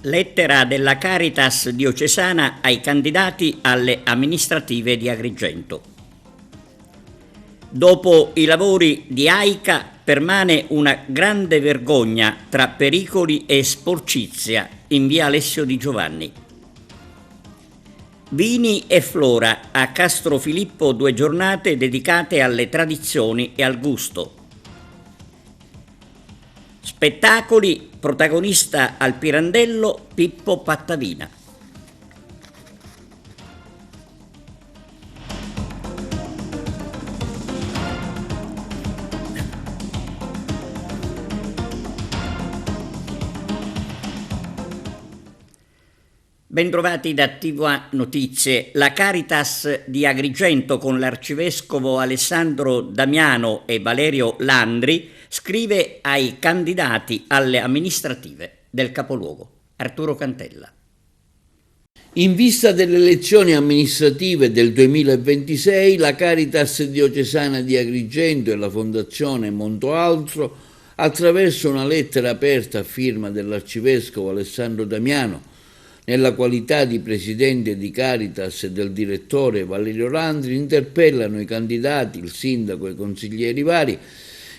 Lettera della Caritas diocesana ai candidati alle amministrative di Agrigento. Dopo i lavori di AICA permane una grande vergogna tra pericoli e sporcizia in via Alessio Di Giovanni. Vini e flora a Castro Filippo, 2 giornate dedicate alle tradizioni e al gusto. Spettacoli, protagonista al Pirandello Pippo Pattavina. Bentrovati da TVA Notizie. La Caritas di Agrigento con l'arcivescovo Alessandro Damiano e Valerio Landri scrive ai candidati alle amministrative del capoluogo. Arturo Cantella. In vista delle elezioni amministrative del 2026, la Caritas diocesana di Agrigento e la Fondazione Montoaltro, attraverso una lettera aperta a firma dell'arcivescovo Alessandro Damiano, nella qualità di presidente di Caritas e del direttore Valerio Landri, interpellano i candidati, il sindaco e i consiglieri vari.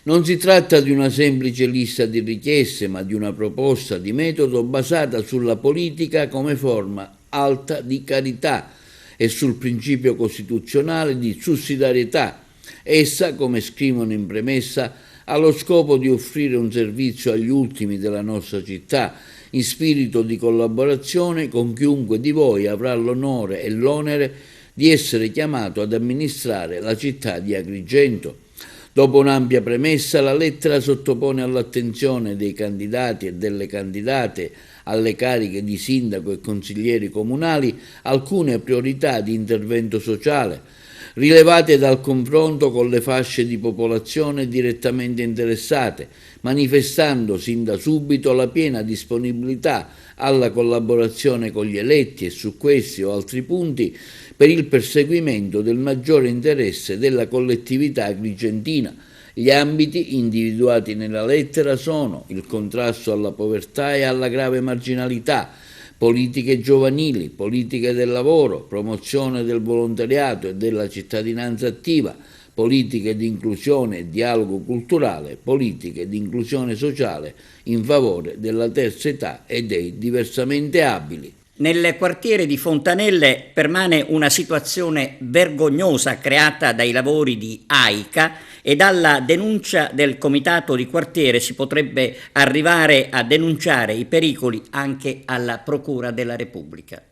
Non si tratta di una semplice lista di richieste, ma di una proposta di metodo basata sulla politica come forma alta di carità e sul principio costituzionale di sussidiarietà. Essa, come scrivono in premessa, ha lo scopo di offrire un servizio agli ultimi della nostra città, in spirito di collaborazione con chiunque di voi avrà l'onore e l'onere di essere chiamato ad amministrare la città di Agrigento. Dopo un'ampia premessa, la lettera sottopone all'attenzione dei candidati e delle candidate alle cariche di sindaco e consiglieri comunali alcune priorità di intervento sociale, rilevate dal confronto con le fasce di popolazione direttamente interessate, manifestando sin da subito la piena disponibilità alla collaborazione con gli eletti e su questi o altri punti per il perseguimento del maggiore interesse della collettività agrigentina. Gli ambiti individuati nella lettera sono il contrasto alla povertà e alla grave marginalità, politiche giovanili, politiche del lavoro, promozione del volontariato e della cittadinanza attiva, politiche di inclusione e dialogo culturale, politiche di inclusione sociale in favore della terza età e dei diversamente abili. Nel quartiere di Fontanelle permane una situazione vergognosa creata dai lavori di AICA e dalla denuncia del comitato di quartiere si potrebbe arrivare a denunciare i pericoli anche alla Procura della Repubblica.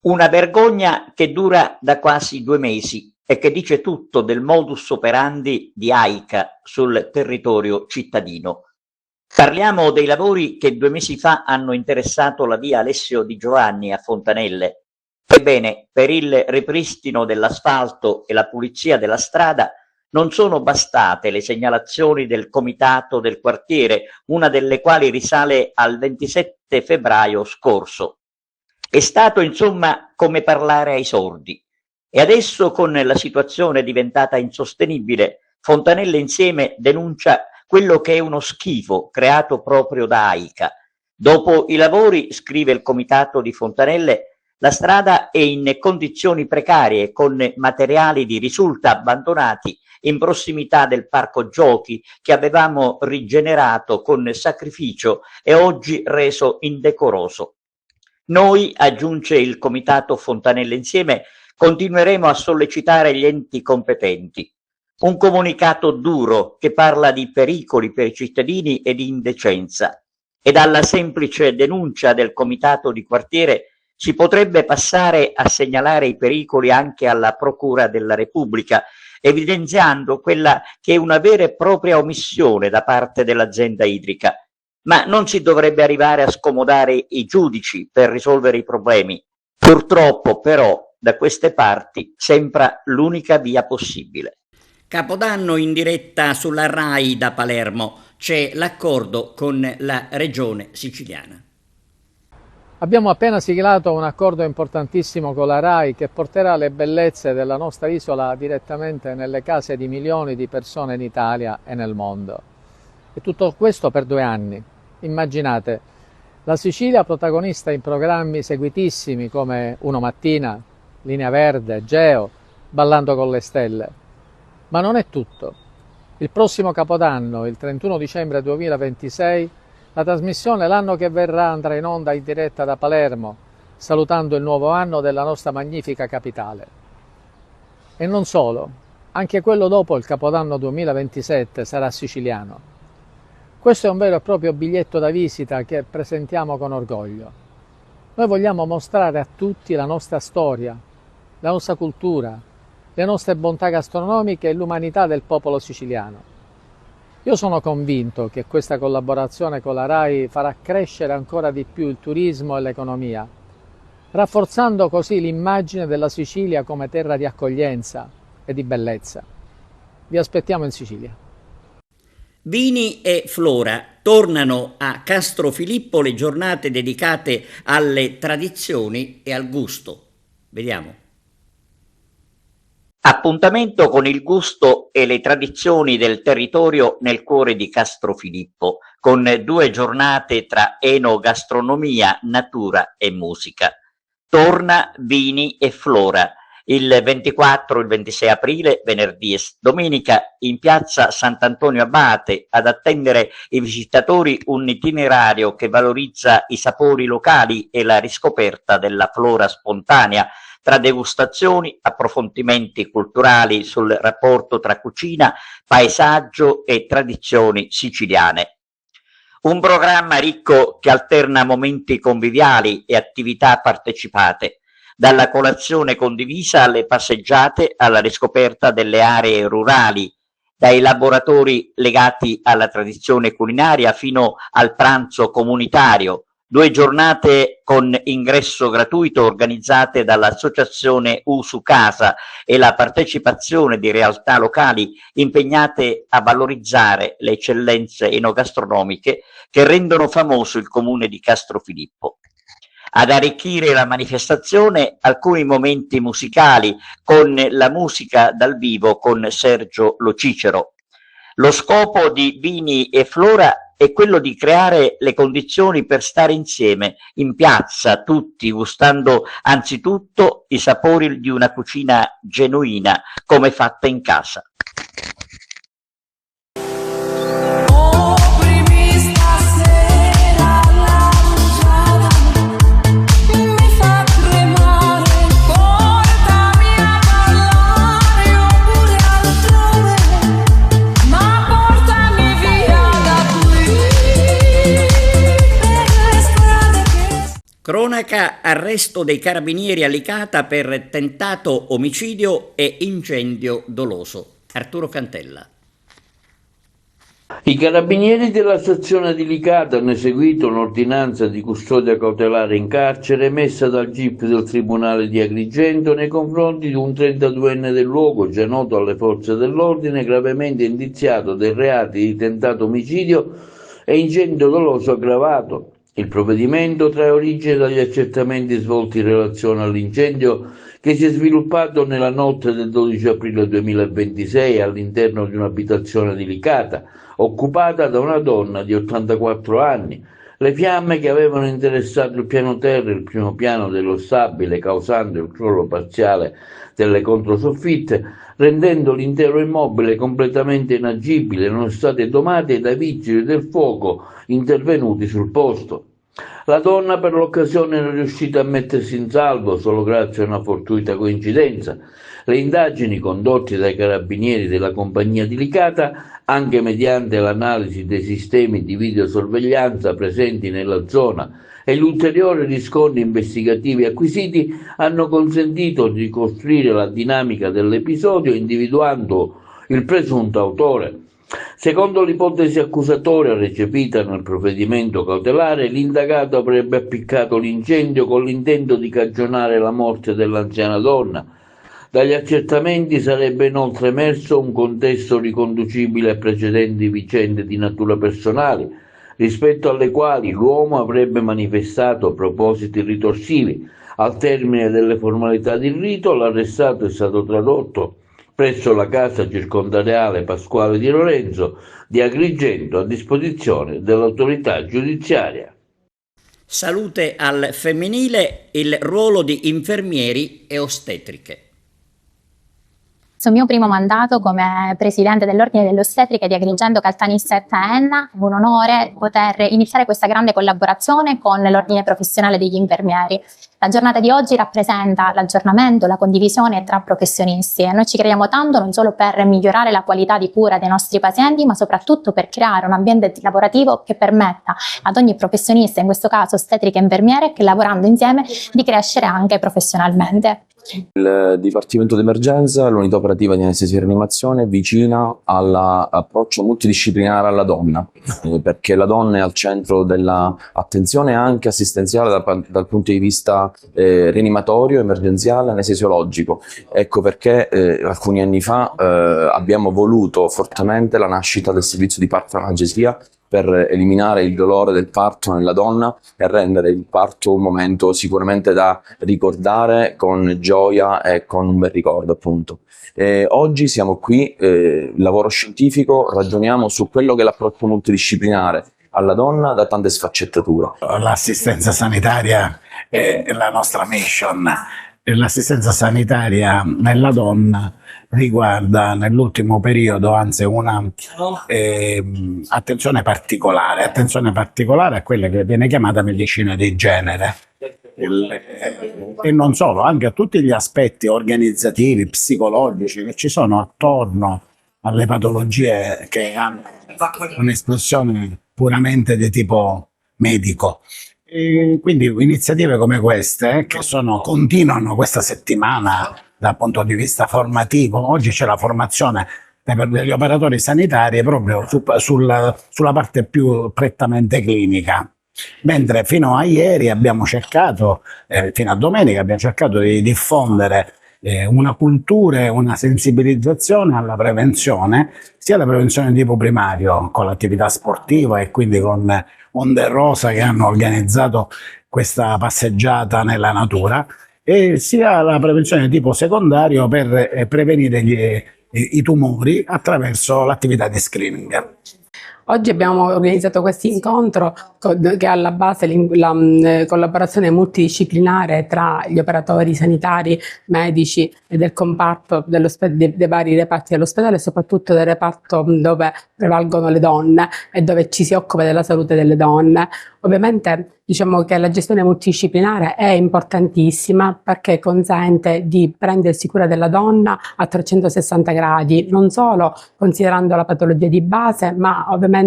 Una vergogna che dura da quasi 2 mesi e che dice tutto del modus operandi di AICA sul territorio cittadino. Parliamo dei lavori che 2 mesi fa hanno interessato la via Alessio Di Giovanni a Fontanelle. Ebbene, per il ripristino dell'asfalto e la pulizia della strada non sono bastate le segnalazioni del comitato del quartiere, una delle quali risale al 27 febbraio scorso. È stato insomma come parlare ai sordi. E adesso, con la situazione diventata insostenibile, Fontanelle Insieme denuncia quello che è uno schifo creato proprio da AICA. Dopo i lavori, scrive il comitato di Fontanelle, la strada è in condizioni precarie con materiali di risulta abbandonati in prossimità del parco giochi che avevamo rigenerato con sacrificio e oggi reso indecoroso. Noi, aggiunge il comitato Fontanelle Insieme, continueremo a sollecitare gli enti competenti. Un comunicato duro che parla di pericoli per i cittadini e di indecenza. E dalla semplice denuncia del comitato di quartiere si potrebbe passare a segnalare i pericoli anche alla Procura della Repubblica, evidenziando quella che è una vera e propria omissione da parte dell'azienda idrica. Ma non si dovrebbe arrivare a scomodare i giudici per risolvere i problemi. Purtroppo, però, da queste parti sembra l'unica via possibile. Capodanno in diretta sulla RAI da Palermo. C'è l'accordo con la regione siciliana. Abbiamo appena siglato un accordo importantissimo con la RAI che porterà le bellezze della nostra isola direttamente nelle case di milioni di persone in Italia e nel mondo. E tutto questo per 2 anni. Immaginate, La Sicilia protagonista in programmi seguitissimi come Uno Mattina, Linea Verde, Geo, Ballando con le Stelle. Ma non è tutto. Il prossimo Capodanno, il 31 dicembre 2026, la trasmissione L'anno che verrà andrà in onda in diretta da Palermo, salutando il nuovo anno della nostra magnifica capitale. E non solo, anche quello dopo il Capodanno 2027 sarà siciliano. Questo è un vero e proprio biglietto da visita che presentiamo con orgoglio. Noi vogliamo mostrare a tutti la nostra storia, la nostra cultura, le nostre bontà gastronomiche e l'umanità del popolo siciliano. Io sono convinto che questa collaborazione con la RAI farà crescere ancora di più il turismo e l'economia, rafforzando così l'immagine della Sicilia come terra di accoglienza e di bellezza. Vi aspettiamo in Sicilia. Vini e Flora tornano a Castrofilippo le giornate dedicate alle tradizioni e al gusto. Vediamo. Appuntamento con il gusto e le tradizioni del territorio nel cuore di Castrofilippo, con 2 giornate tra enogastronomia, natura e musica. Torna Vini e Flora, il 24 e il 26 aprile, venerdì e domenica, in piazza Sant'Antonio Abate, ad attendere i visitatori un itinerario che valorizza i sapori locali e la riscoperta della flora spontanea, tra degustazioni, approfondimenti culturali sul rapporto tra cucina, paesaggio e tradizioni siciliane. Un programma ricco che alterna momenti conviviali e attività partecipate, dalla colazione condivisa alle passeggiate alla riscoperta delle aree rurali, dai laboratori legati alla tradizione culinaria fino al pranzo comunitario. 2 giornate con ingresso gratuito organizzate dall'associazione Usu Casa e la partecipazione di realtà locali impegnate a valorizzare le eccellenze enogastronomiche che rendono famoso il comune di Castrofilippo. Ad arricchire la manifestazione alcuni momenti musicali con la musica dal vivo con Sergio Lo Cicero. Lo scopo di Vini e Flora è quello di creare le condizioni per stare insieme in piazza, tutti gustando anzitutto i sapori di una cucina genuina, come fatta in casa. Cronaca: arresto dei carabinieri a Licata per tentato omicidio e incendio doloso. Arturo Cantella. I carabinieri della stazione di Licata hanno eseguito un'ordinanza di custodia cautelare in carcere emessa dal GIP del Tribunale di Agrigento nei confronti di un 32enne del luogo, già noto alle forze dell'ordine, gravemente indiziato dei reati di tentato omicidio e incendio doloso aggravato. Il provvedimento trae origine dagli accertamenti svolti in relazione all'incendio che si è sviluppato nella notte del 12 aprile 2026 all'interno di un'abitazione di Licata, occupata da una donna di 84 anni. Le fiamme, che avevano interessato il piano terra e il primo piano dello stabile, causando il crollo parziale delle controsoffitte, rendendo l'intero immobile completamente inagibile, erano state domate dai vigili del fuoco intervenuti sul posto. La donna per l'occasione era riuscita a mettersi in salvo solo grazie a una fortuita coincidenza. Le indagini condotte dai carabinieri della compagnia di Licata, anche mediante l'analisi dei sistemi di videosorveglianza presenti nella zona e gli ulteriori riscontri investigativi acquisiti, hanno consentito di ricostruire la dinamica dell'episodio individuando il presunto autore. Secondo l'ipotesi accusatoria recepita nel provvedimento cautelare, l'indagato avrebbe appiccato l'incendio con l'intento di cagionare la morte dell'anziana donna. Dagli accertamenti sarebbe inoltre emerso un contesto riconducibile a precedenti vicende di natura personale, rispetto alle quali l'uomo avrebbe manifestato propositi ritorsivi. Al termine delle formalità di rito, l'arrestato è stato tradotto presso la casa circondariale Pasquale di Lorenzo di Agrigento a disposizione dell'autorità giudiziaria. Salute al femminile, il ruolo di infermieri e ostetriche. Questo mio primo mandato come presidente dell'Ordine delle Ostetriche di Agrigento, Caltanissetta e Enna, è un onore poter iniziare questa grande collaborazione con l'Ordine Professionale degli Infermieri. La giornata di oggi rappresenta l'aggiornamento, la condivisione tra professionisti e noi ci crediamo tanto non solo per migliorare la qualità di cura dei nostri pazienti, ma soprattutto per creare un ambiente lavorativo che permetta ad ogni professionista, in questo caso ostetrica e infermiere, che lavorando insieme di crescere anche professionalmente. Il Dipartimento d'Emergenza, l'unità operativa di anestesia e rianimazione, è vicina all'approccio multidisciplinare alla donna, perché la donna è al centro dell'attenzione anche assistenziale dal punto di vista rianimatorio, emergenziale, anestesiologico. Ecco perché alcuni anni fa abbiamo voluto fortemente la nascita del servizio di parto-analgesia per eliminare il dolore del parto nella donna e rendere il parto un momento sicuramente da ricordare con gioia e con un bel ricordo, appunto. Oggi siamo qui, lavoro scientifico, ragioniamo su quello che è l'approccio multidisciplinare alla donna da tante sfaccettature. L'assistenza sanitaria è la nostra mission. L'assistenza sanitaria nella donna riguarda nell'ultimo periodo anzi una attenzione particolare a quella che viene chiamata medicina di genere. E non solo, anche a tutti gli aspetti organizzativi, psicologici che ci sono attorno alle patologie che hanno un'espressione puramente di tipo medico. E quindi iniziative come queste, che continuano questa settimana dal punto di vista formativo. Oggi c'è la formazione per gli operatori sanitari proprio sulla parte più prettamente clinica. Mentre fino a ieri abbiamo cercato, fino a domenica abbiamo cercato di diffondere una cultura e una sensibilizzazione alla prevenzione, sia la prevenzione di tipo primario con l'attività sportiva e quindi con Onde Rosa che hanno organizzato questa passeggiata nella natura, e sia la prevenzione di tipo secondario per prevenire i tumori attraverso l'attività di screening. Oggi abbiamo organizzato questo incontro che ha alla base la collaborazione multidisciplinare tra gli operatori sanitari, medici e del comparto dei vari reparti dell'ospedale, e soprattutto del reparto dove prevalgono le donne e dove ci si occupa della salute delle donne. Ovviamente diciamo che la gestione multidisciplinare è importantissima perché consente di prendersi cura della donna a 360 gradi, non solo considerando la patologia di base, ma ovviamente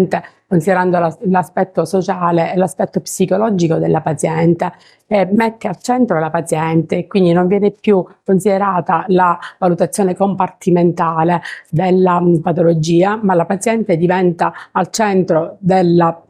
considerando l'aspetto sociale e l'aspetto psicologico della paziente, e mette al centro la paziente, quindi non viene più considerata la valutazione compartimentale della patologia, ma la paziente diventa al centro della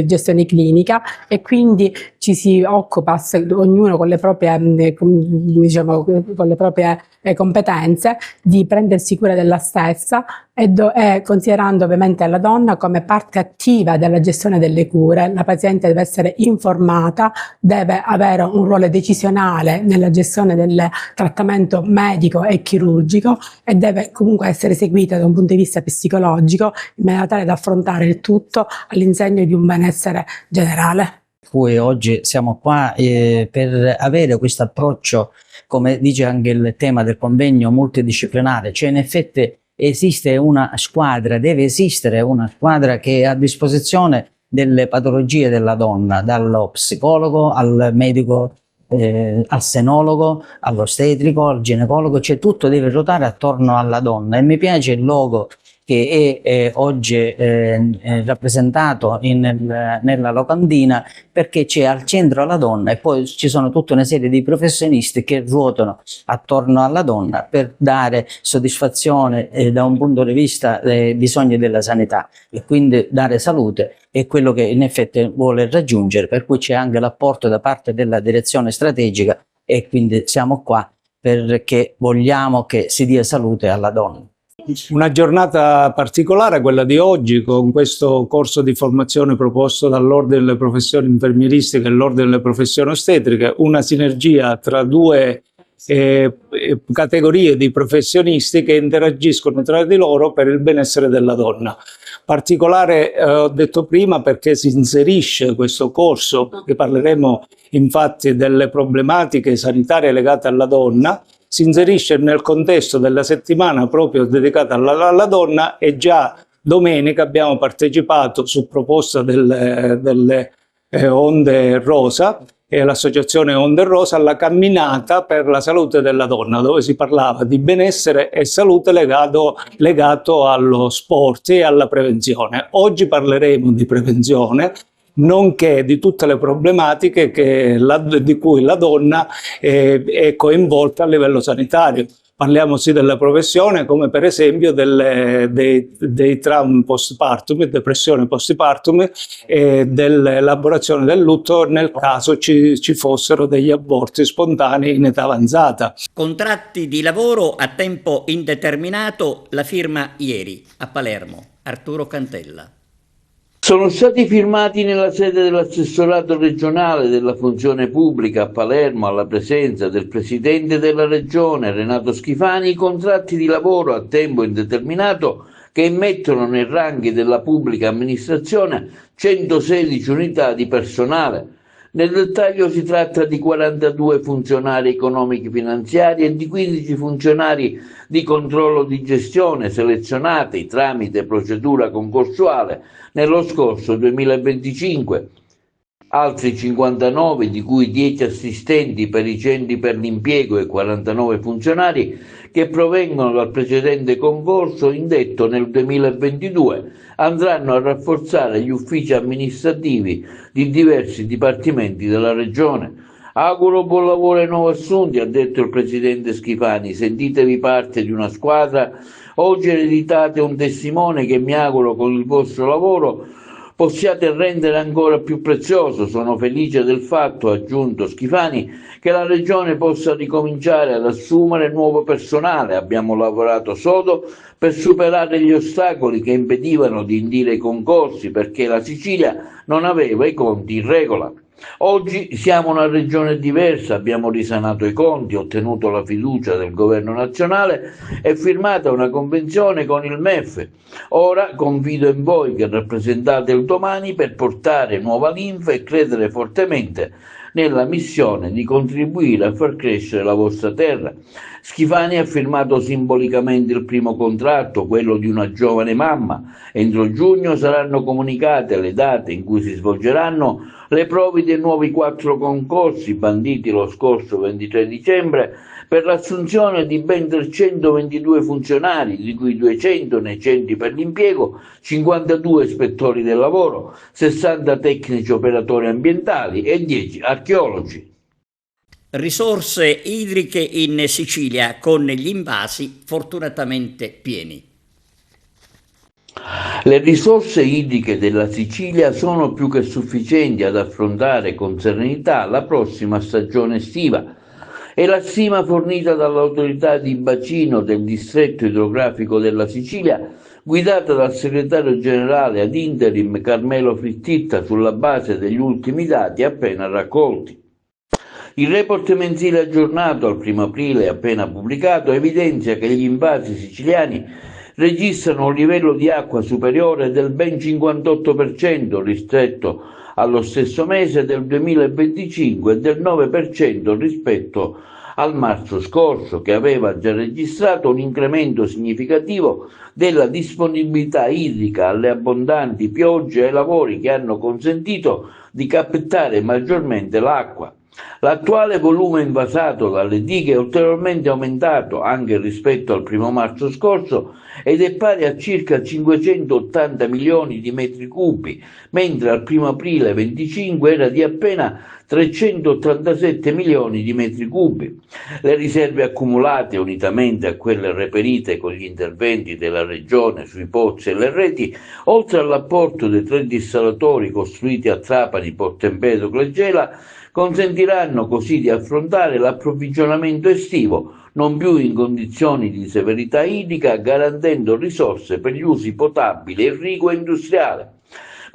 gestione clinica, e quindi ci si occupa ognuno con le proprie, con le proprie competenze di prendersi cura della stessa e considerando ovviamente la donna come parte attiva della gestione delle cure. La paziente deve essere informata, deve avere un ruolo decisionale nella gestione del trattamento medico e chirurgico e deve comunque essere seguita da un punto di vista psicologico in maniera tale da affrontare il tutto all'insegno di un benessere generale. Oggi siamo qua per avere questo approccio, come dice anche il tema del convegno multidisciplinare, cioè in effetti esiste una squadra, deve esistere una squadra che è a disposizione delle patologie della donna, dallo psicologo al medico, al senologo, all'ostetrico, al ginecologo, cioè tutto deve ruotare attorno alla donna. E mi piace il logo che è oggi rappresentato nella locandina, perché c'è al centro la donna e poi ci sono tutta una serie di professionisti che ruotano attorno alla donna per dare soddisfazione da un punto di vista dei bisogni della sanità, e quindi dare salute è quello che in effetti vuole raggiungere, per cui c'è anche l'apporto da parte della direzione strategica, e quindi siamo qua perché vogliamo che si dia salute alla donna. Una giornata particolare, quella di oggi, con questo corso di formazione proposto dall'Ordine delle Professioni Infermieristiche e l'Ordine delle Professioni Ostetriche, una sinergia tra due categorie di professionisti che interagiscono tra di loro per il benessere della donna. Particolare, ho detto prima, perché si inserisce questo corso, che parleremo infatti delle problematiche sanitarie legate alla donna, si inserisce nel contesto della settimana proprio dedicata alla donna, e già domenica abbiamo partecipato su proposta delle Onde Rosa e l'associazione Onde Rosa alla camminata per la salute della donna, dove si parlava di benessere e salute legato allo sport e alla prevenzione. Oggi parleremo di prevenzione, nonché di tutte le problematiche di cui la donna è coinvolta a livello sanitario. Parliamo sì della professione, come per esempio dei traumi postpartum, depressione postpartum e dell'elaborazione del lutto nel caso ci fossero degli aborti spontanei in età avanzata. Contratti di lavoro a tempo indeterminato, la firma ieri a Palermo. Arturo Cantella. Sono stati firmati nella sede dell'assessorato regionale della funzione pubblica a Palermo, alla presenza del presidente della regione Renato Schifani, i contratti di lavoro a tempo indeterminato che immettono nei ranghi della pubblica amministrazione 116 unità di personale. Nel dettaglio si tratta di 42 funzionari economici finanziari e di 15 funzionari di controllo di gestione selezionati tramite procedura concorsuale nello scorso 2025. Altri 59, di cui 10 assistenti per i centri per l'impiego e 49 funzionari che provengono dal precedente concorso indetto nel 2022, andranno a rafforzare gli uffici amministrativi di diversi dipartimenti della Regione. Auguro buon lavoro ai nuovi assunti, ha detto il presidente Schifani. Sentitevi parte di una squadra. Oggi ereditate un testimone che mi auguro con il vostro lavoro possiate rendere ancora più prezioso. Sono felice del fatto, ha aggiunto Schifani, che la Regione possa ricominciare ad assumere nuovo personale. Abbiamo lavorato sodo per superare gli ostacoli che impedivano di indire i concorsi, perché la Sicilia non aveva i conti in regola. Oggi siamo una regione diversa, abbiamo risanato i conti, ottenuto la fiducia del governo nazionale e firmata una convenzione con il MEF. Ora confido in voi che rappresentate il domani per portare nuova linfa e credere fortemente nella missione di contribuire a far crescere la vostra terra. Schifani ha firmato simbolicamente il primo contratto, quello di una giovane mamma. Entro giugno saranno comunicate le date in cui si svolgeranno le prove dei nuovi 4 concorsi banditi lo scorso 23 dicembre per l'assunzione di ben 322 funzionari, di cui 200 nei centri per l'impiego, 52 ispettori del lavoro, 60 tecnici operatori ambientali e 10 archeologi. Risorse idriche in Sicilia con gli invasi fortunatamente pieni. Le risorse idriche della Sicilia sono più che sufficienti ad affrontare con serenità la prossima stagione estiva. È la stima fornita dall'autorità di bacino del distretto idrografico della Sicilia, guidata dal segretario generale ad interim Carmelo Frittitta sulla base degli ultimi dati appena raccolti. Il report mensile aggiornato al 1 aprile appena pubblicato evidenzia che gli invasi siciliani registrano un livello di acqua superiore del ben 58% rispetto allo stesso mese del 2025 e del 9% rispetto al marzo scorso, che aveva già registrato un incremento significativo della disponibilità idrica alle abbondanti piogge e ai lavori che hanno consentito di captare maggiormente l'acqua. L'attuale volume invasato dalle dighe è ulteriormente aumentato anche rispetto al 1 marzo scorso ed è pari a circa 580 milioni di metri cubi, mentre al 1 aprile 25 era di appena 387 milioni di metri cubi. Le riserve accumulate, unitamente a quelle reperite con gli interventi della Regione sui pozzi e le reti, oltre all'apporto dei 3 dissalatori costruiti a Trapani, Porto Empedocle e Gela, consentiranno così di affrontare l'approvvigionamento estivo, non più in condizioni di severità idrica, garantendo risorse per gli usi potabili, irriguo e industriale.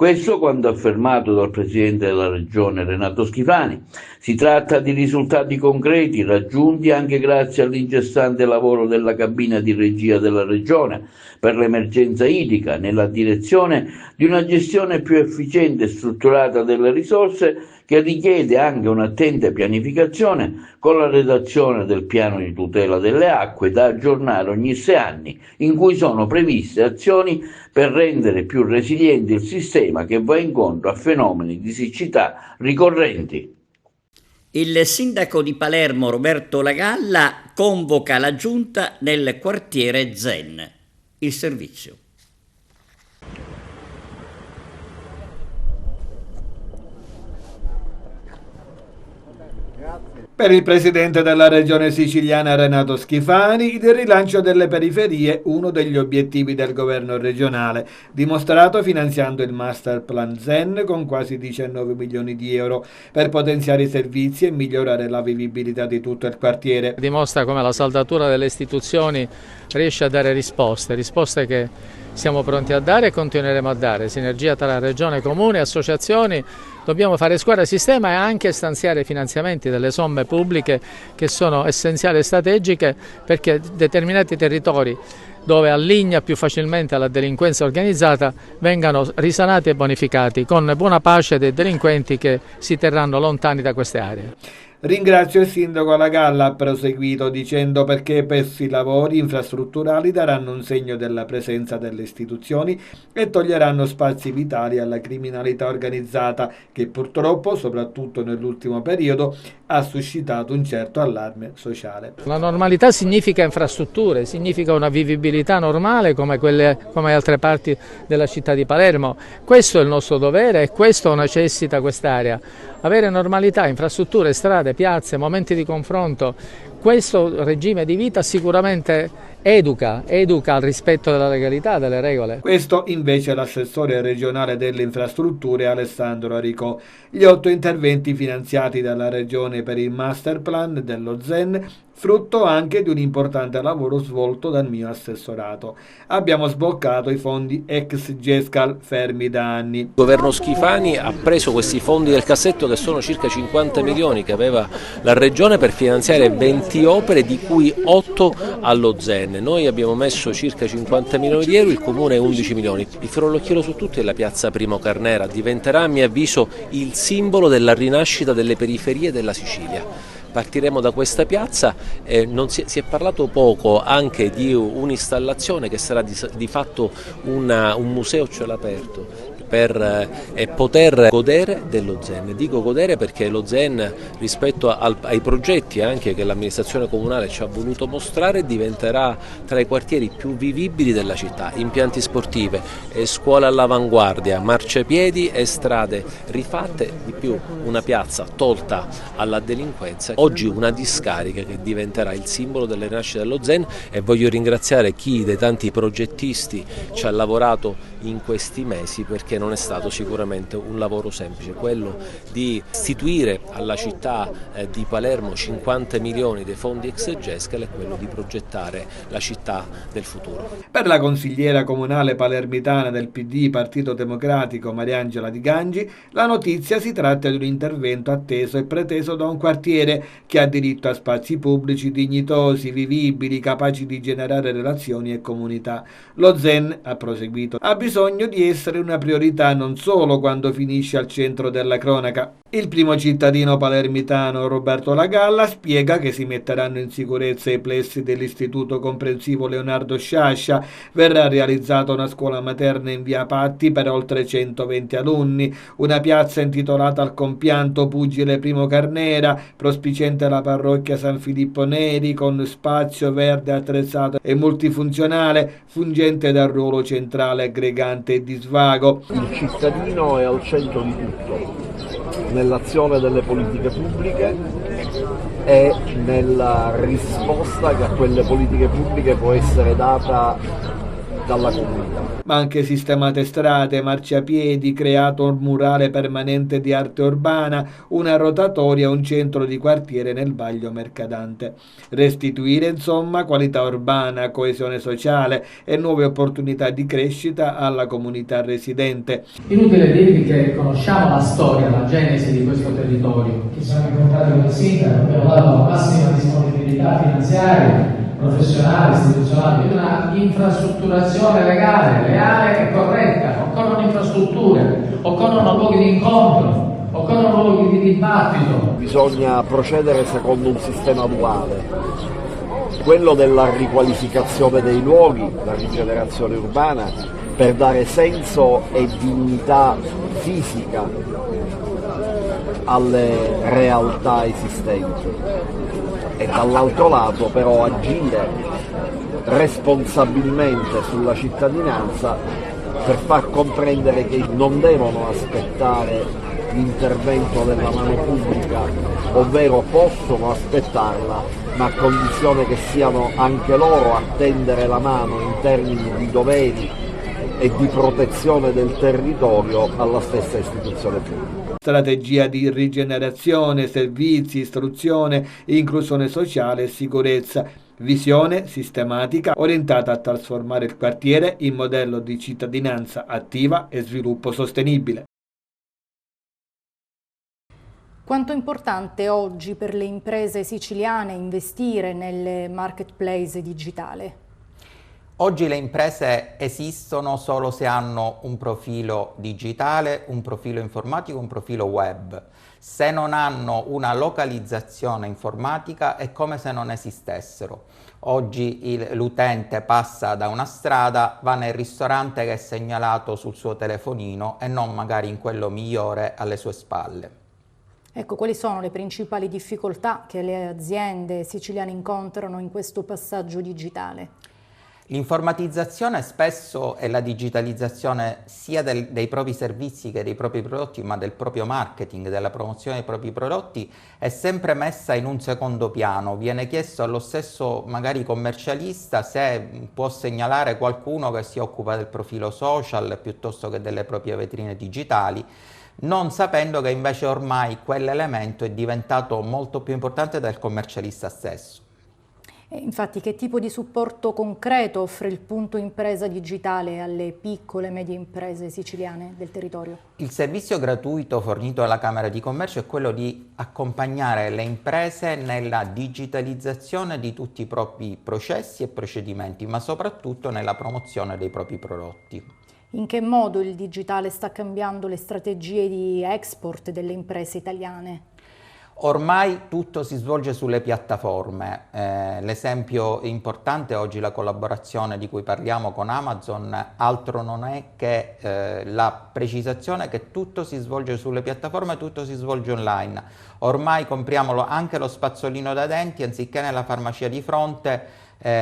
Questo quanto affermato dal Presidente della Regione Renato Schifani. Si tratta di risultati concreti raggiunti anche grazie all'incessante lavoro della cabina di regia della Regione per l'emergenza idrica nella direzione di una gestione più efficiente e strutturata delle risorse, che richiede anche un'attenta pianificazione con la redazione del piano di tutela delle acque da aggiornare ogni 6 anni, in cui sono previste azioni per rendere più resiliente il sistema che va incontro a fenomeni di siccità ricorrenti. Il sindaco di Palermo Roberto Lagalla convoca la giunta nel quartiere Zen. Il servizio. Per il presidente della regione siciliana Renato Schifani, il rilancio delle periferie, uno degli obiettivi del governo regionale, dimostrato finanziando il Master Plan Zen con quasi 19 milioni di euro per potenziare i servizi e migliorare la vivibilità di tutto il quartiere. Dimostra come la saldatura delle istituzioni riesce a dare risposte che siamo pronti a dare e continueremo a dare, sinergia tra regione, comune, associazioni. Dobbiamo fare squadra sistema e anche stanziare finanziamenti delle somme pubbliche che sono essenziali e strategiche, perché determinati territori dove alligna più facilmente alla delinquenza organizzata vengano risanati e bonificati con buona pace dei delinquenti che si terranno lontani da queste aree. Ringrazio il sindaco Lagalla, ha proseguito dicendo, perché questi lavori infrastrutturali daranno un segno della presenza delle istituzioni e toglieranno spazi vitali alla criminalità organizzata che purtroppo, soprattutto nell'ultimo periodo, ha suscitato un certo allarme sociale. La normalità significa infrastrutture, significa una vivibilità normale come altre parti della città di Palermo. Questo è il nostro dovere e questo necessita quest'area. Avere normalità, infrastrutture, strade, piazze, momenti di confronto, questo regime di vita sicuramente educa al rispetto della legalità, delle regole. Questo invece è l'assessore regionale delle infrastrutture Alessandro Aricò. Gli 8 interventi finanziati dalla regione per il master plan dello Zen, frutto anche di un importante lavoro svolto dal mio assessorato. Abbiamo sbloccato i fondi ex GESCAL fermi da anni. Il governo Schifani ha preso questi fondi del cassetto, che sono circa 50 milioni che aveva la regione, per finanziare 20 opere, di cui 8 allo Zen. Noi abbiamo messo circa 50 milioni di euro, il comune 11 milioni. Il fiore all'occhiello su tutti è la piazza Primo Carnera, diventerà a mio avviso il simbolo della rinascita delle periferie della Sicilia. Partiremo da questa piazza, si è parlato poco anche di un'installazione che sarà di fatto un museo a cielo aperto per poter godere dello Zen. Dico godere perché lo Zen, rispetto ai progetti anche che l'amministrazione comunale ci ha voluto mostrare, diventerà tra i quartieri più vivibili della città. Impianti sportive, scuole all'avanguardia, marciapiedi e strade rifatte, di più una piazza tolta alla delinquenza. Oggi una discarica che diventerà il simbolo della rinascita dello Zen, e voglio ringraziare chi dei tanti progettisti ci ha lavorato in questi mesi, perché non è stato sicuramente un lavoro semplice quello di istituire alla città di Palermo 50 milioni dei fondi ex GESCAL e quello di progettare la città del futuro. Per la consigliera comunale palermitana del PD Partito Democratico Mariangela Di Gangi, la notizia si tratta di un intervento atteso e preteso da un quartiere che ha diritto a spazi pubblici dignitosi, vivibili, capaci di generare relazioni e comunità. Lo Zen, ha proseguito, ha bisogno di essere una priorità non solo quando finisce al centro della cronaca. Il primo cittadino palermitano Roberto Lagalla spiega che si metteranno in sicurezza i plessi dell'Istituto Comprensivo Leonardo Sciascia, verrà realizzata una scuola materna in via Patti per oltre 120 alunni, una piazza intitolata al compianto pugile Primo Carnera, prospiciente la parrocchia San Filippo Neri, con spazio verde attrezzato e multifunzionale, fungente dal ruolo centrale aggregante e di svago. Il cittadino è al centro di tutto, nell'azione delle politiche pubbliche e nella risposta che a quelle politiche pubbliche può essere data dalla comunità. Ma anche sistemate strade, marciapiedi, creato un murale permanente di arte urbana, una rotatoria e un centro di quartiere nel Vaglio Mercadante. Restituire, insomma, qualità urbana, coesione sociale e nuove opportunità di crescita alla comunità residente. Inutile dirvi che conosciamo la storia, la genesi di questo territorio. Ci siamo incontrati con il sindaco, abbiamo dato la massima disponibilità finanziaria, professionale, istituzionale, di una infrastrutturazione legale, reale e corretta. Occorrono infrastrutture, occorrono luoghi di incontro, occorrono luoghi di dibattito. Bisogna procedere secondo un sistema duale, quello della riqualificazione dei luoghi, la rigenerazione urbana, per dare senso e dignità fisica alle realtà esistenti, e dall'altro lato però agire responsabilmente sulla cittadinanza per far comprendere che non devono aspettare l'intervento della mano pubblica, ovvero possono aspettarla, ma a condizione che siano anche loro a tendere la mano in termini di doveri e di protezione del territorio alla stessa istituzione pubblica. Strategia di rigenerazione, servizi, istruzione, inclusione sociale e sicurezza. Visione sistematica orientata a trasformare il quartiere in modello di cittadinanza attiva e sviluppo sostenibile. Quanto è importante oggi per le imprese siciliane investire nelle marketplace digitali? Oggi le imprese esistono solo se hanno un profilo digitale, un profilo informatico, un profilo web. Se non hanno una localizzazione informatica è come se non esistessero. Oggi l'utente passa da una strada, va nel ristorante che è segnalato sul suo telefonino e non magari in quello migliore alle sue spalle. Ecco, quali sono le principali difficoltà che le aziende siciliane incontrano in questo passaggio digitale? L'informatizzazione spesso e la digitalizzazione sia dei propri servizi che dei propri prodotti, ma del proprio marketing, della promozione dei propri prodotti, è sempre messa in un secondo piano. Viene chiesto allo stesso magari commercialista se può segnalare qualcuno che si occupa del profilo social piuttosto che delle proprie vetrine digitali, non sapendo che invece ormai quell'elemento è diventato molto più importante del commercialista stesso. Infatti, che tipo di supporto concreto offre il punto impresa digitale alle piccole e medie imprese siciliane del territorio? Il servizio gratuito fornito dalla Camera di Commercio è quello di accompagnare le imprese nella digitalizzazione di tutti i propri processi e procedimenti, ma soprattutto nella promozione dei propri prodotti. In che modo il digitale sta cambiando le strategie di export delle imprese italiane? Ormai tutto si svolge sulle piattaforme, l'esempio importante è oggi la collaborazione di cui parliamo con Amazon, altro non è che la precisazione che tutto si svolge sulle piattaforme, tutto si svolge online. Ormai compriamo anche lo spazzolino da denti anziché nella farmacia di fronte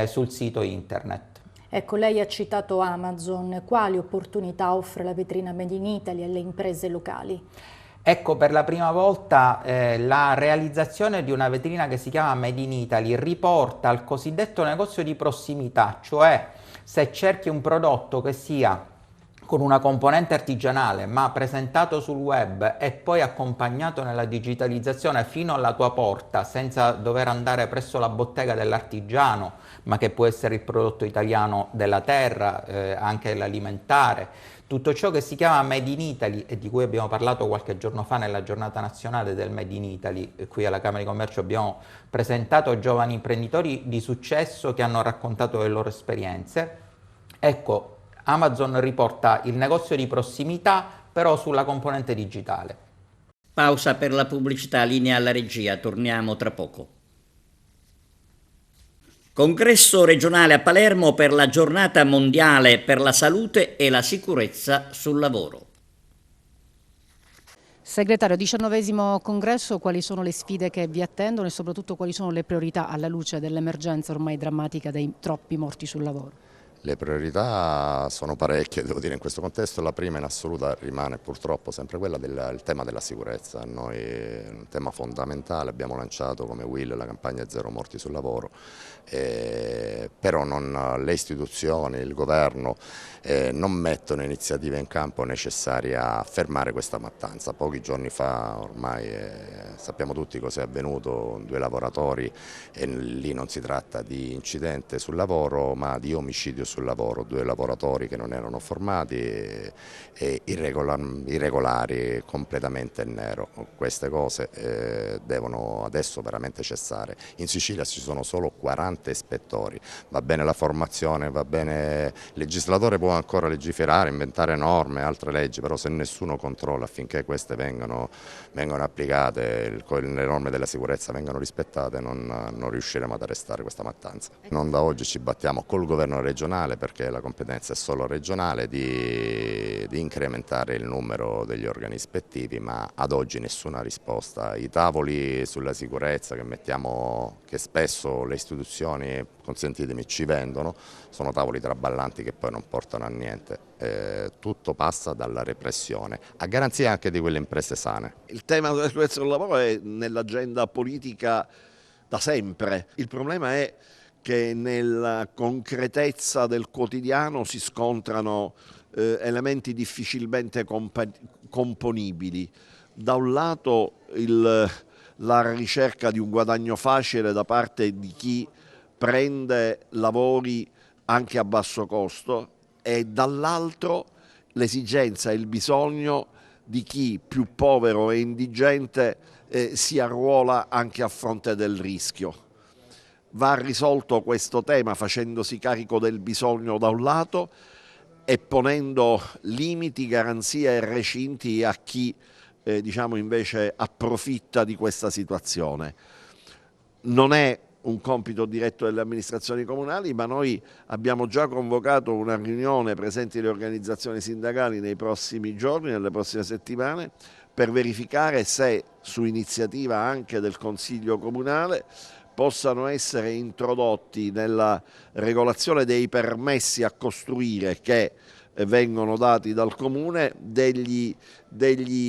sul sito internet. Ecco, lei ha citato Amazon, quali opportunità offre la vetrina Made in Italy alle imprese locali? Ecco, per la prima volta la realizzazione di una vetrina che si chiama Made in Italy riporta al cosiddetto negozio di prossimità, cioè se cerchi un prodotto che sia con una componente artigianale ma presentato sul web e poi accompagnato nella digitalizzazione fino alla tua porta senza dover andare presso la bottega dell'artigiano, ma che può essere il prodotto italiano della terra, anche l'alimentare. Tutto ciò che si chiama Made in Italy e di cui abbiamo parlato qualche giorno fa nella giornata nazionale del Made in Italy, qui alla Camera di Commercio abbiamo presentato giovani imprenditori di successo che hanno raccontato le loro esperienze. Ecco, Amazon riporta il negozio di prossimità però sulla componente digitale. Pausa per la pubblicità, linea alla regia, torniamo tra poco. Congresso regionale a Palermo per la giornata mondiale per la salute e la sicurezza sul lavoro. Segretario, 19° congresso, quali sono le sfide che vi attendono e soprattutto quali sono le priorità alla luce dell'emergenza ormai drammatica dei troppi morti sul lavoro? Le priorità sono parecchie, devo dire, in questo contesto. La prima in assoluta rimane purtroppo sempre quella del tema della sicurezza. Noi è un tema fondamentale, abbiamo lanciato come Will la campagna Zero morti sul lavoro, però le istituzioni, il governo non mettono iniziative in campo necessarie a fermare questa mattanza. Pochi giorni fa ormai sappiamo tutti cosa è avvenuto, 2 lavoratori, e lì non si tratta di incidente sul lavoro ma di omicidio sul lavoro, 2 lavoratori che non erano formati e irregolari, completamente in nero. Queste cose devono adesso veramente cessare. In Sicilia ci sono solo 40 ispettori, va bene la formazione, va bene, il legislatore può ancora legiferare, inventare norme, altre leggi, però se nessuno controlla affinché queste vengano applicate, le norme della sicurezza vengano rispettate, non riusciremo ad arrestare questa mattanza. Non da oggi ci battiamo col governo regionale, perché la competenza è solo regionale, di incrementare il numero degli organi ispettivi, ma ad oggi nessuna risposta. I tavoli sulla sicurezza che spesso le istituzioni, consentitemi, ci vendono, sono tavoli traballanti che poi non portano a niente. Tutto passa dalla repressione, a garanzia anche di quelle imprese sane. Il tema della sicurezza del lavoro è nell'agenda politica da sempre. Il problema è che nella concretezza del quotidiano si scontrano elementi difficilmente componibili. Da un lato la ricerca di un guadagno facile da parte di chi prende lavori anche a basso costo, e dall'altro l'esigenza e il bisogno di chi più povero e indigente si arruola anche a fronte del rischio. Va risolto questo tema facendosi carico del bisogno da un lato e ponendo limiti, garanzie e recinti a chi invece approfitta di questa situazione. Non è un compito diretto delle amministrazioni comunali, ma noi abbiamo già convocato una riunione presenti le organizzazioni sindacali nei prossimi giorni, nelle prossime settimane, per verificare se su iniziativa anche del Consiglio Comunale possano essere introdotti nella regolazione dei permessi a costruire che vengono dati dal Comune degli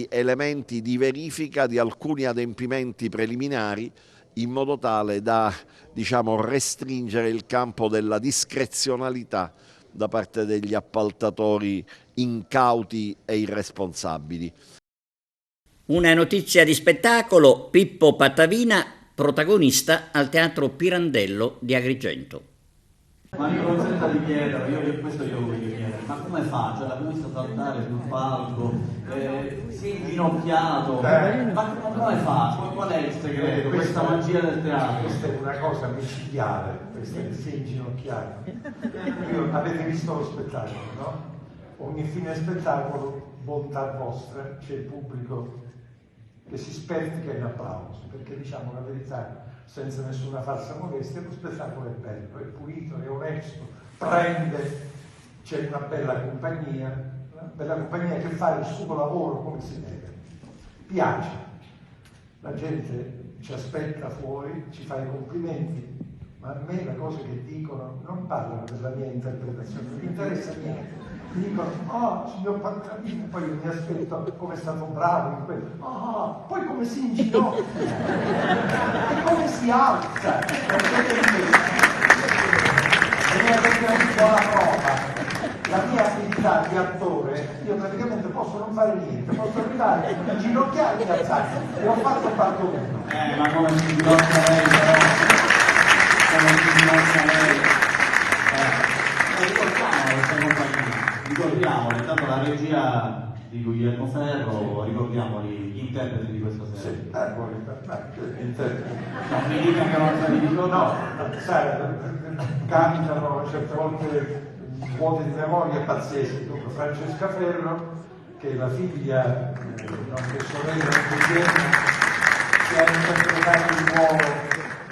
elementi di verifica di alcuni adempimenti preliminari, in modo tale da restringere il campo della discrezionalità da parte degli appaltatori incauti e irresponsabili. Una notizia di spettacolo: Pippo Pattavina, protagonista al Teatro Pirandello di Agrigento. Ma mi consenta di chiedere, questo io voglio chiedere, ma come fa? Cioè, l'ha visto saltare sul palco, si è inginocchiato, ma come fa? Qual è il segreto, questa magia del teatro? Questa è una cosa micidiale, questa che si è inginocchiato. Avete visto lo spettacolo, no? Ogni fine spettacolo, bontà vostra, c'è il pubblico che si spezzica in applausi, perché diciamo la verità, senza nessuna falsa modestia, lo spettacolo è bello, è pulito, è onesto, prende, c'è una bella compagnia che fa il suo lavoro come si deve, piace, la gente ci aspetta fuori, ci fa i complimenti, ma a me le cose che dicono non parlano della mia interpretazione, non mi interessa niente. Mi dicono, signor Pattavina, poi io mi aspetto come è stato bravo in quello, poi come si inginocchia, e come si alza, e mi avete visto alla prova. La mia attività di attore, io praticamente posso non fare niente, posso arrivare, inginocchiare e alzare, e ho fatto parte uno. Ma come si inginocchia lei, però? Come si inginocchia lei? Ricordiamo questa compagnia. Ricordiamoli, intanto la regia di Guglielmo Ferro, ricordiamoli gli interpreti di questa sera. Sì, interpreti. Non mi dica che non sai di no, sai, capitano certe volte vuoti di memoria pazzeschi. Dunque, Francesca Ferro, che è la figlia, nonché sorella di Guglielmo, che ha interpretato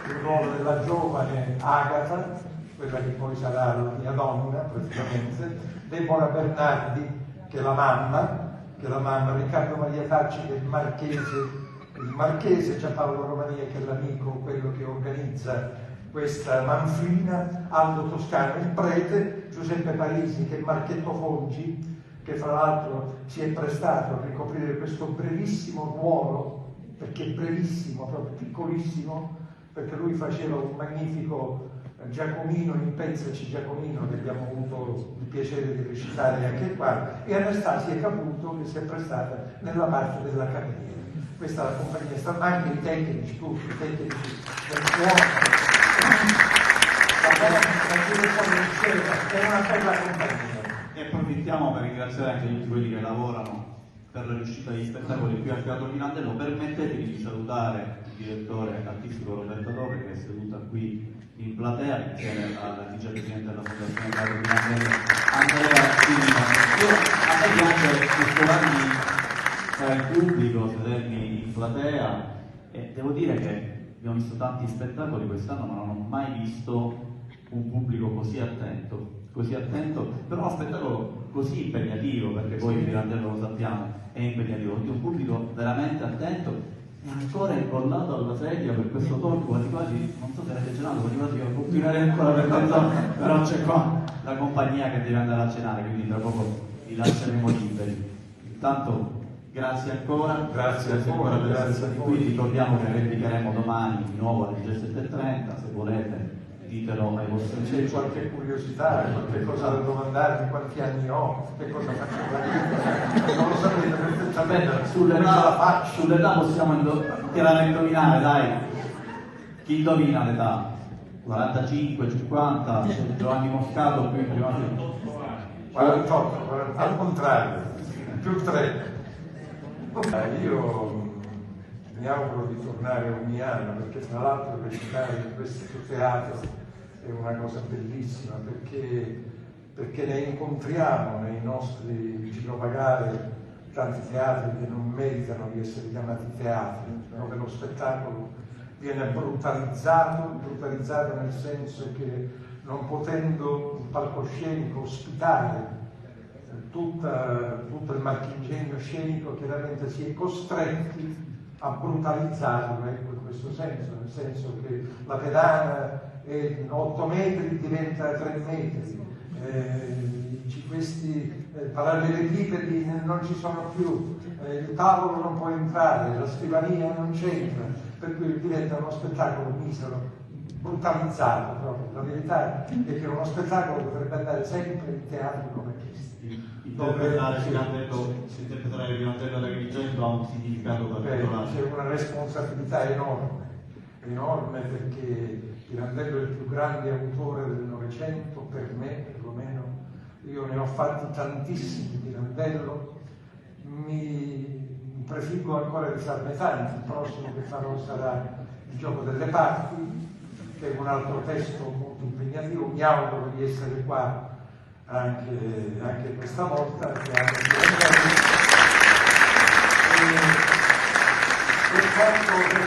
il ruolo della giovane Agata, quella che poi sarà la mia donna praticamente, Deborah Bernardi, che è la mamma, Riccardo Maria Tacci, che è il marchese, Giampaolo Romania, che è l'amico, quello che organizza questa manfrina, Aldo Toscano, il prete, Giuseppe Parisi che Marchetto Fongi, che fra l'altro si è prestato a ricoprire questo brevissimo ruolo, perché brevissimo, proprio piccolissimo, perché lui faceva un magnifico Giacomino in Pensaci Giacomino, che abbiamo avuto il piacere di recitare anche qua, e Anastasia Caputo che si è prestata nella parte della cameriera. Questa è la compagnia, sta anche i tecnici, tutti i tecnici del suono, la direzione del cinema, è una bella compagnia. E approfittiamo per ringraziare anche tutti quelli che lavorano per la riuscita degli spettacoli qui al Teatro Pirandello. Permettetemi di salutare il direttore artistico Roberto Torre, che è seduta qui in platea insieme al vicepresidente della Fondazione Teatro Pirandello Andrea Cimino. A me piace misturarmi il pubblico, sedermi in platea, e devo dire che abbiamo visto tanti spettacoli quest'anno, ma non ho mai visto un pubblico così attento, però uno spettacolo così impegnativo, perché poi il Pirandello lo sappiamo, è impegnativo, quindi un pubblico veramente attento e ancora incollato alla sedia per questo talk, quasi quasi, non so se avete cenato, quasi quasi io continuerei ancora per mezz'ora, però c'è qua la compagnia che deve andare a cenare, quindi tra poco li lasceremo liberi. Intanto grazie ancora, grazie ancora per essere stati qui, ricordiamo che replicheremo domani di nuovo alle 17:30, se volete ditelo ai vostri amici. C'è qualche curiosità, qualche cosa da domandarmi, quanti anni ho, che cosa faccio, non lo sapete perfettamente, sull'età possiamo tirare a indovinare, dai. Chi indovina l'età? 45, 50, c'è Giovanni Moscato qui prima di 48, al contrario, più 3. Io mi auguro di tornare ogni anno, perché tra l'altro recitare in questo teatro è una cosa bellissima, perché ne incontriamo nei nostri girovagare tanti teatri che non meritano di essere chiamati teatri, dove lo spettacolo viene brutalizzato nel senso che non potendo il palcoscenico ospitare tutto il marchingegno scenico, chiaramente si è costretti a brutalizzarlo, ecco, in questo senso, nel senso che la pedana è 8 metri diventa 3 metri, questi parallelepipedi non ci sono più, il tavolo non può entrare, la scrivania non c'entra, per cui diventa uno spettacolo misero, brutalizzato proprio. La verità è che uno spettacolo dovrebbe andare sempre in teatri come questi. Interpretare il Pirandello da Agrigento ha un significato particolare. C'è una responsabilità enorme, perché Pirandello è il più grande autore del Novecento, per me perlomeno. Io ne ho fatti tantissimi Pirandello, mi prefiggo ancora di farne tanti. Il prossimo che farò sarà Il gioco delle parti, che è un altro testo molto impegnativo. Mi auguro di essere qua anche questa volta, e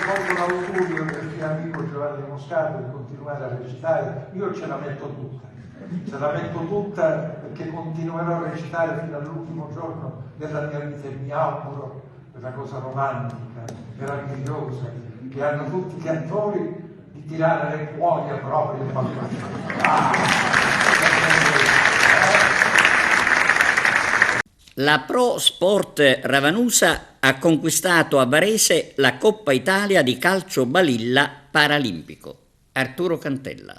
porto l'augurio del mio amico Giovanni Moscato di continuare a recitare. Io ce la metto tutta perché continuerò a recitare fino all'ultimo giorno della mia vita, e mi auguro, è una cosa romantica, meravigliosa, che hanno tutti i cantori, di tirare le cuoia proprio in palcoscenico. La Pro Sport Ravanusa ha conquistato a Varese la Coppa Italia di calcio balilla paralimpico. Arturo Cantella.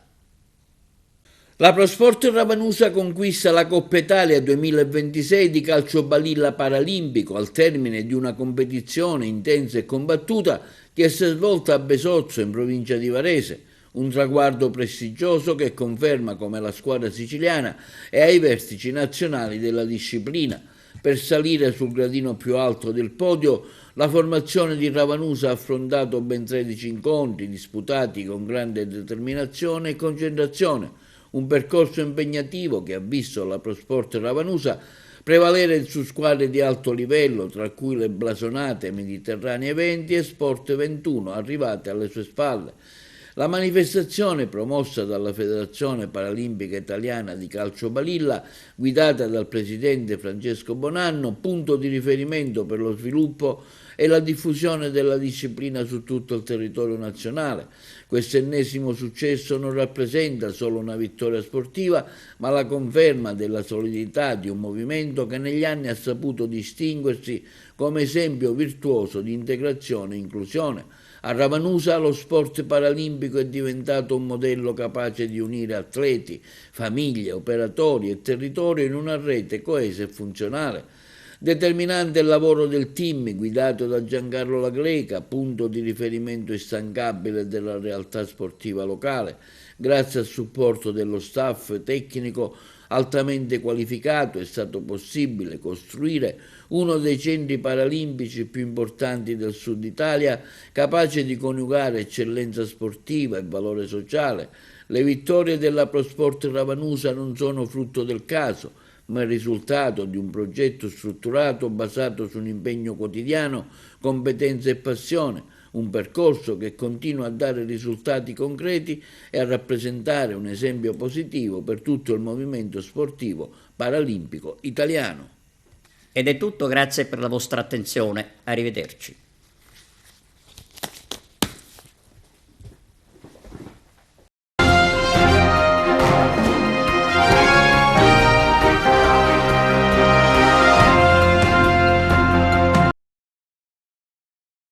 La Pro Sport Ravanusa conquista la Coppa Italia 2026 di calcio balilla paralimpico al termine di una competizione intensa e combattuta che si è svolta a Besozzo, in provincia di Varese. Un traguardo prestigioso che conferma come la squadra siciliana è ai vertici nazionali della disciplina. Per salire sul gradino più alto del podio, la formazione di Ravanusa ha affrontato ben 13 incontri disputati con grande determinazione e concentrazione. Un percorso impegnativo che ha visto la Pro Sport Ravanusa prevalere su squadre di alto livello, tra cui le blasonate Mediterranee 20 e Sport 21, arrivate alle sue spalle. La manifestazione, promossa dalla Federazione Paralimpica Italiana di Calcio Balilla, guidata dal presidente Francesco Bonanno, punto di riferimento per lo sviluppo e la diffusione della disciplina su tutto il territorio nazionale. Questo ennesimo successo non rappresenta solo una vittoria sportiva, ma la conferma della solidità di un movimento che negli anni ha saputo distinguersi come esempio virtuoso di integrazione e inclusione. A Ravanusa lo sport paralimpico è diventato un modello capace di unire atleti, famiglie, operatori e territorio in una rete coesa e funzionale. Determinante il lavoro del team guidato da Giancarlo Lagreca, punto di riferimento instancabile della realtà sportiva locale. Grazie al supporto dello staff tecnico altamente qualificato è stato possibile costruire uno dei centri paralimpici più importanti del Sud Italia, capace di coniugare eccellenza sportiva e valore sociale. Le vittorie della ProSport Ravanusa non sono frutto del caso, ma il risultato di un progetto strutturato basato su un impegno quotidiano, competenza e passione, un percorso che continua a dare risultati concreti e a rappresentare un esempio positivo per tutto il movimento sportivo paralimpico italiano. Ed è tutto, grazie per la vostra attenzione, arrivederci.